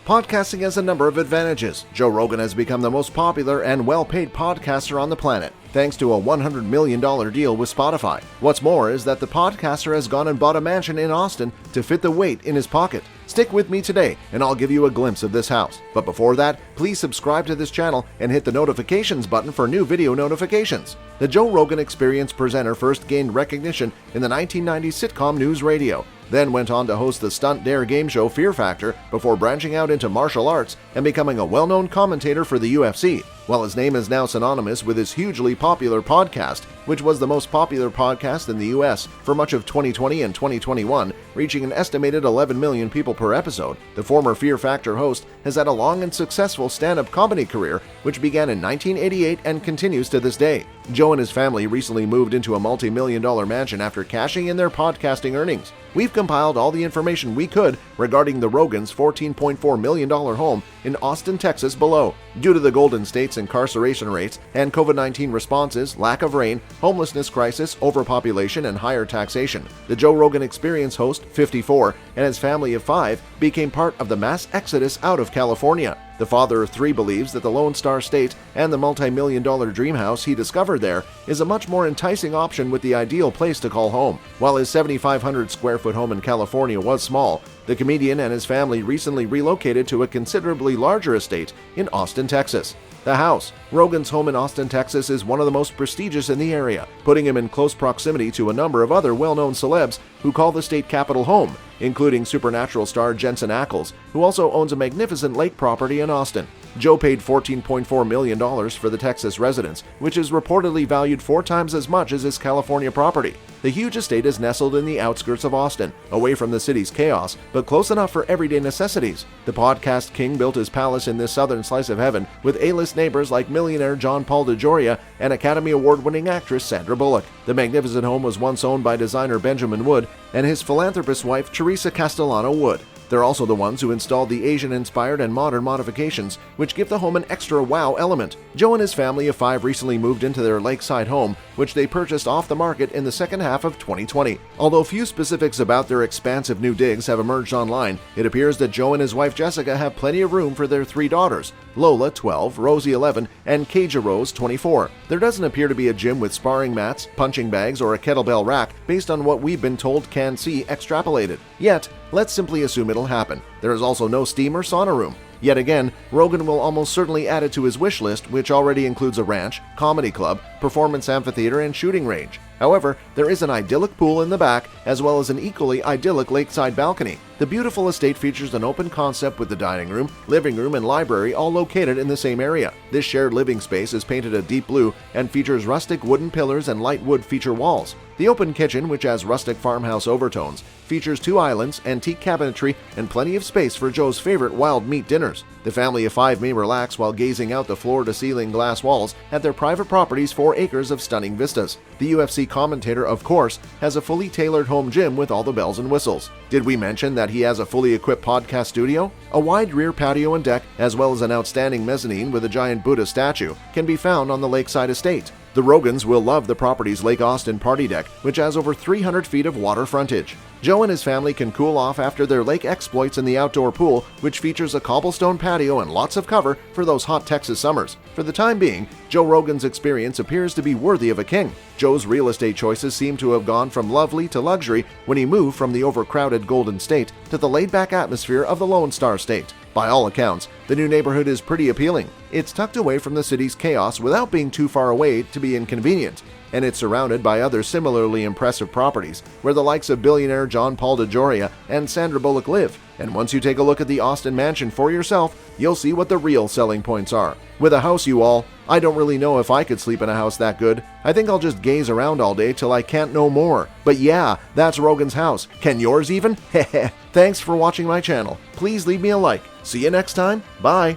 Podcasting has a number of advantages. Joe Rogan has become the most popular and well-paid podcaster on the planet, thanks to a $100 million deal with Spotify. What's more is that the podcaster has gone and bought a mansion in Austin to fit the weight in his pocket. Stick with me today, and I'll give you a glimpse of this house. But before that, please subscribe to this channel and hit the notifications button for new video notifications. The Joe Rogan Experience presenter first gained recognition in the 1990s sitcom News Radio, then went on to host the stunt dare game show Fear Factor before branching out into martial arts and becoming a well-known commentator for the UFC. While his name is now synonymous with his hugely popular podcast, which was the most popular podcast in the US for much of 2020 and 2021, reaching an estimated 11 million people per episode, the former Fear Factor host has had a long and successful stand-up comedy career, which began in 1988 and continues to this day. Joe and his family recently moved into a multi-million-dollar mansion after cashing in their podcasting earnings. We've compiled all the information we could regarding the Rogans' $14.4 million home in Austin, Texas below. Due to the Golden State's incarceration rates and COVID-19 responses, lack of rain, homelessness crisis, overpopulation, and higher taxation, the Joe Rogan Experience host, 54, and his family of 5 became part of the mass exodus out of California. The father of 3 believes that the Lone Star State and the multi-million-dollar dream house he discovered there is a much more enticing option with the ideal place to call home. While his 7,500 square foot home in California was small, the comedian and his family recently relocated to a considerably larger estate in Austin, Texas. The house, Rogan's home in Austin, Texas, is one of the most prestigious in the area, putting him in close proximity to a number of other well-known celebs who call the state capital home, including Supernatural star Jensen Ackles, who also owns a magnificent lake property in Austin. Joe paid $14.4 million for the Texas residence, which is reportedly valued 4 times as much as his California property. The huge estate is nestled in the outskirts of Austin, away from the city's chaos, but close enough for everyday necessities. The podcast king built his palace in this southern slice of heaven with A-list neighbors like millionaire John Paul DeJoria and Academy Award-winning actress Sandra Bullock. The magnificent home was once owned by designer Benjamin Wood and his philanthropist wife Teresa Castellano Wood. They're also the ones who installed the Asian-inspired and modern modifications, which give the home an extra wow element. Joe and his family of 5 recently moved into their lakeside home, which they purchased off the market in the second half of 2020. Although few specifics about their expansive new digs have emerged online, it appears that Joe and his wife Jessica have plenty of room for their 3 daughters, Lola, 12, Rosie, 11, and Kaja Rose, 24. There doesn't appear to be a gym with sparring mats, punching bags, or a kettlebell rack based on what we've been told can see extrapolated. Yet, let's simply assume it'll happen. There is also no steam or sauna room. Yet again, Rogan will almost certainly add it to his wish list, which already includes a ranch, comedy club, performance amphitheater, and shooting range. However, there is an idyllic pool in the back, as well as an equally idyllic lakeside balcony. The beautiful estate features an open concept with the dining room, living room, and library all located in the same area. This shared living space is painted a deep blue and features rustic wooden pillars and light wood feature walls. The open kitchen, which has rustic farmhouse overtones, features 2 islands, antique cabinetry, and plenty of space for Joe's favorite wild meat dinners. The family of 5 may relax while gazing out the floor-to-ceiling glass walls at their private property's 4 acres of stunning vistas. The UFC commentator, of course, has a fully tailored home gym with all the bells and whistles. Did we mention that he has a fully equipped podcast studio? A wide rear patio and deck, as well as an outstanding mezzanine with a giant Buddha statue, can be found on the lakeside estate. The Rogans will love the property's Lake Austin party deck, which has over 300 feet of water frontage. Joe and his family can cool off after their lake exploits in the outdoor pool, which features a cobblestone patio and lots of cover for those hot Texas summers. For the time being, Joe Rogan's experience appears to be worthy of a king. Joe's real estate choices seem to have gone from lovely to luxury when he moved from the overcrowded Golden State to the laid-back atmosphere of the Lone Star State. By all accounts, the new neighborhood is pretty appealing. It's tucked away from the city's chaos without being too far away to be inconvenient, and it's surrounded by other similarly impressive properties where the likes of billionaire John Paul DeJoria and Sandra Bullock live. And once you take a look at the Austin mansion for yourself, you'll see what the real selling points are. With a house, you all, I don't really know if I could sleep in a house that good. I think I'll just gaze around all day till I can't no more. But yeah, that's Rogan's house. Can yours even? Heh. Thanks for watching my channel. Please leave me a like. See you next time. Bye.